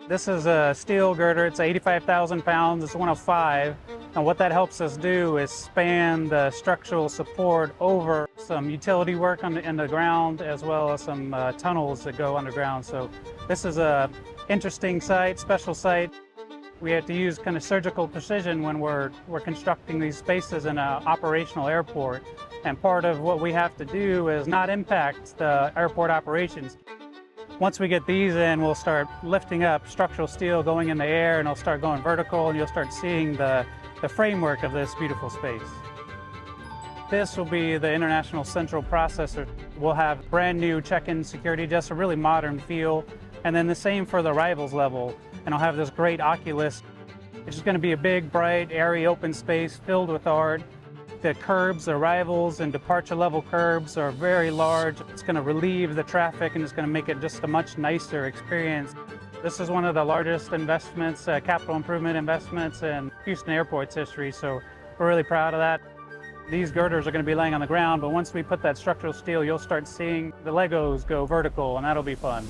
This is a steel girder. It's 85,000 pounds. It's one of 5. And what that helps us do is span the structural support over some utility work in the ground, as well as some tunnels that go underground. So this is a interesting site, special site. We have to use kind of surgical precision when we're constructing these spaces in an operational airport. And part of what we have to do is not impact the airport operations. Once we get these in, we'll start lifting up structural steel going in the air, and it'll start going vertical, and you'll start seeing the framework of this beautiful space. This will be the International Central Processor. We'll have brand new check-in security, just a really modern feel. And then the same for the arrivals level. And I'll have this great oculus. It's just going to be a big, bright, airy, open space filled with art. The curbs, the arrivals and departure level curbs are very large. It's going to relieve the traffic, and it's going to make it just a much nicer experience. This is one of the largest investments, capital improvement investments in Houston Airport's history, so we're really proud of that. These girders are going to be laying on the ground, but once we put that structural steel, you'll start seeing the Legos go vertical, and that'll be fun.